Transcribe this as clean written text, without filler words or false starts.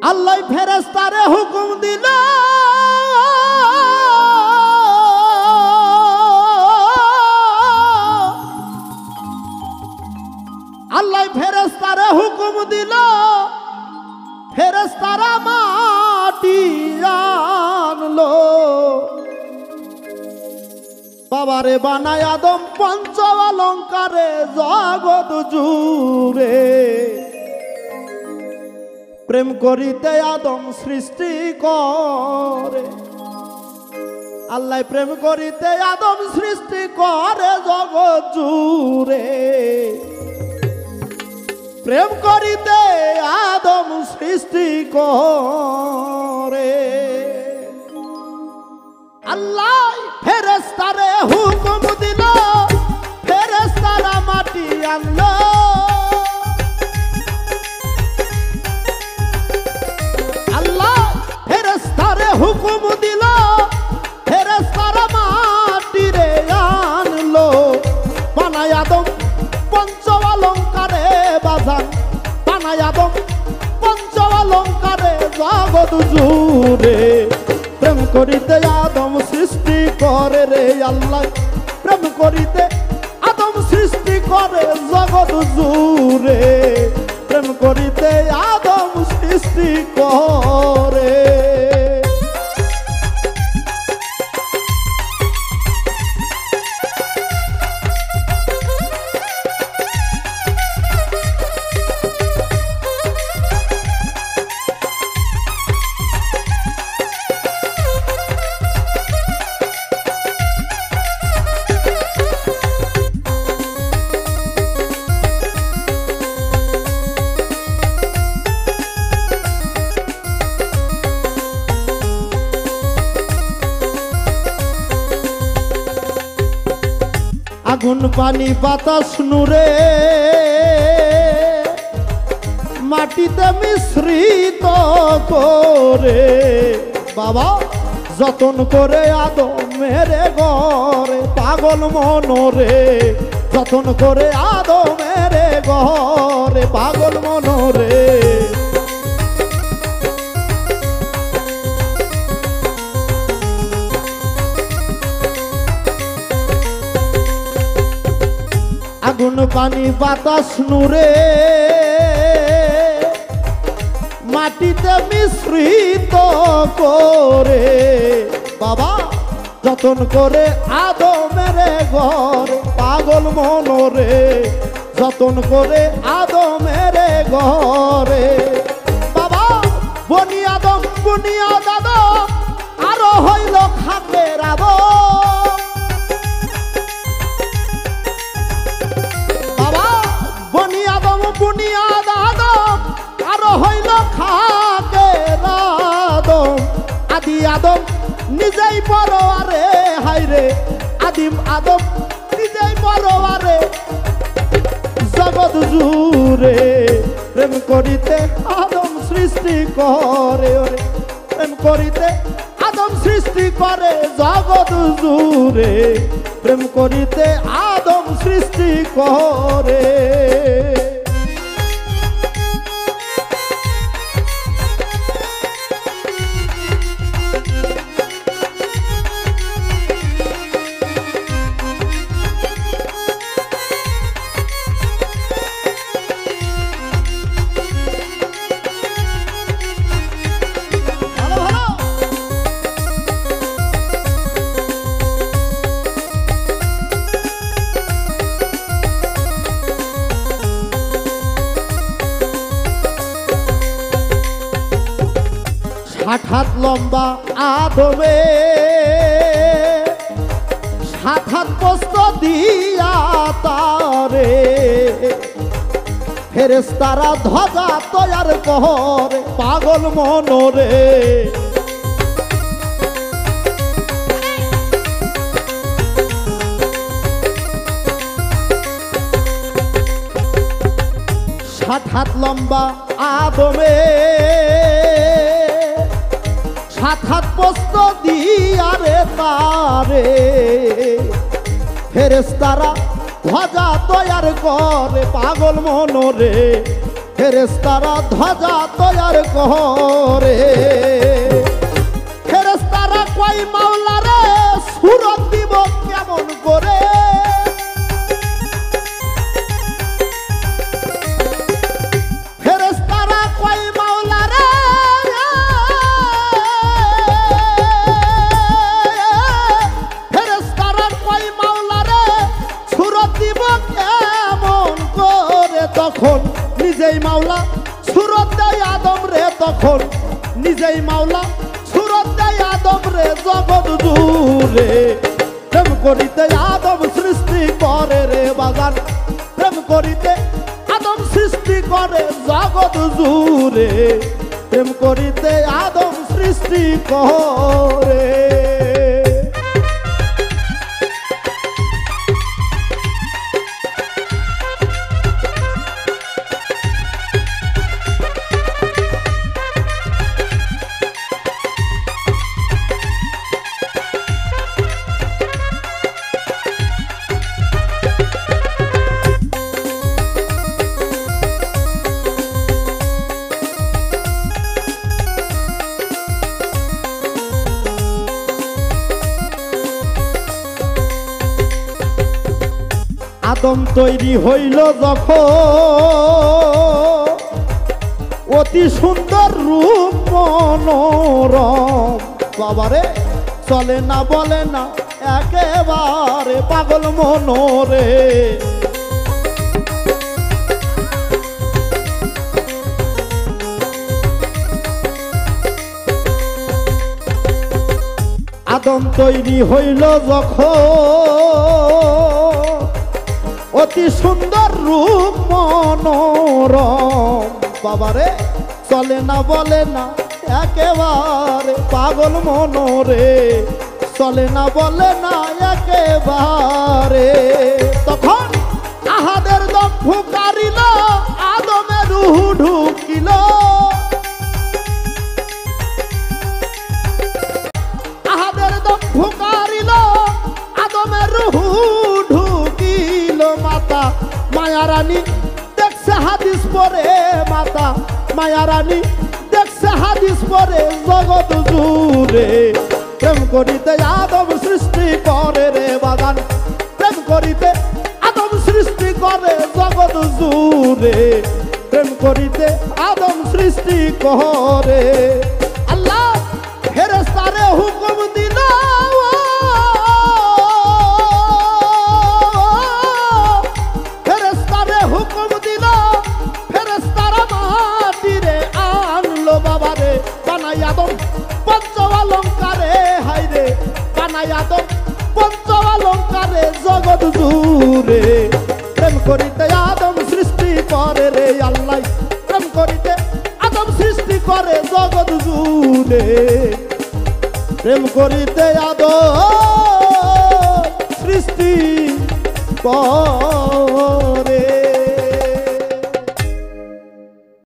আল্লাহ ফেরেশতারে হুকুম দিল আল্লাহ ফেরেশতারে হুকুম দিল ফেরেশতারা মাটি আনলো বাবারে বানায় আদম পঞ্চ অলঙ্কারে জগৎ জুড়ে প্রেম করিতে আদম সৃষ্টি করে আল্লাহ প্রেম করিতে আদম সৃষ্টি করে জগৎ জুড়ে প্রেম করিতে আদম সৃষ্টি করে আল্লাহ ফেরেশতারে হুকুম দিল ফেরেশতারা মাটি আনলো আল্লাহ ফেরেশতারে হুকুম দিল ফেরেশতারা মাটি রে আনলো বানায় আদম পঞ্চ অলঙ্কারে বাজান বানায় আদম পঞ্চ অলঙ্কারে জগৎ জুড়ে প্রেম করিতে আদম সৃষ্টি করে রে আল্লাহ প্রেম করিতে আদম সৃষ্টি করে জগৎ জুড়ে প্রেম করিতে আদম সৃষ্টি করে আগুন পানি বাতাস নূরে মাটিতে মিশ্রিত করে বাবা যতন করে আদমের ঘরে পাগল মনরে যতন করে আদমের ঘরে পাগল মনরে আগুন পানি বাতাস নূরে মাটিতে মিশ্রিত করে বাবা যতন করে আদমের ঘরে পাগল মনরে যতন করে আদমের ঘরে বাবা বুনিয়াদ আদম আরো হইল খাকের আদম বুনিয়াদ আদম আরো হইল খাকের আদম আদি আদম নিজেই পরোয়ারে হাইরে আদিম আদম নিজেই পরোয়ারে জগৎ জুড়ে প্রেম করিতে আদম সৃষ্টি করে ওরে প্রেম করিতে আদম সৃষ্টি করে জগৎ জুড়ে প্রেম করিতে আদম সৃষ্টি করে ষাট হাত লম্বা আদমে সাত হাত প্রস্থ দিয়া তারে ফেরেশতারা ধ্বজা তৈয়ার করে পাগল মনরে ষাট হাত লম্বা আদমে সাত হাত প্রস্থ দিয়ারে তারে ফেরেশতারা ধ্বজা তৈয়ার করে পাগল মনরে ফেরেশতারা ধ্বজা তৈয়ার করে। ফেরেশতারা কয় মাওলারে সূরত দিব কেমন করে। ফেরেশতারা কয় মাওলারে ফেরেশতারা কয় মাওলারে সূরত দিব কেমন করে। তখন নিজেই মাওলা সূরত দেয় আদম রে, তখন নিজেই মাওলা সূরত দেয় আদম রে জগৎ জুড়ে। প্রেম করিতে আদম সৃষ্টি করে রে বাগান, প্রেম করিতে আদম সৃষ্টি করে জগৎ জুড়ে। প্রেম করিতে আদম সৃষ্টি করে। আদম তৈরি হইল যখন অতি সুন্দর রূপ মনোরম। বাবারে চলে না বলে না একেবারে পাগল মনোরে। আদম তৈরি হইল যখন অতি সুন্দর রূপ মনোরম। বাবারে চলে না বলে না একেবারে পাগল মনোরে, চলে না বলে না একেবারে। তখন আহাদের দম ফুকারিল আদমের রূহ ঢুকিল। আহাদের দম ফুকারিল আদমের রূহ ঢুকিল। মাতা মায়া রানী দেখছে হাদিস পরে, মাতা মায়া রানী দেখছে হাদিস পরে জগৎ জুড়ে। প্রেম করিতে আদম সৃষ্টি করে রে বাগান, প্রেম করিতে আদম সৃষ্টি করে জগৎ জুড়ে। প্রেম করিতে আদম সৃষ্টি করে। আল্লাহ ফেরেশতারে হুকুম দিল হুকুম দিল ফেরেশতারা মাটিরে আনলো। বাবারে বানাই আদম পঞ্চ অলঙ্কারে, হাইরে বানাই আদম পঞ্চ অলঙ্কারে জগৎ জুড়ে। প্রেম করিতে আদম সৃষ্টি করে রে আল্লাহ, প্রেম করিতে আদম সৃষ্টি করে জগৎ জুড়ে। প্রেম করিতে আদম সৃষ্টি করে।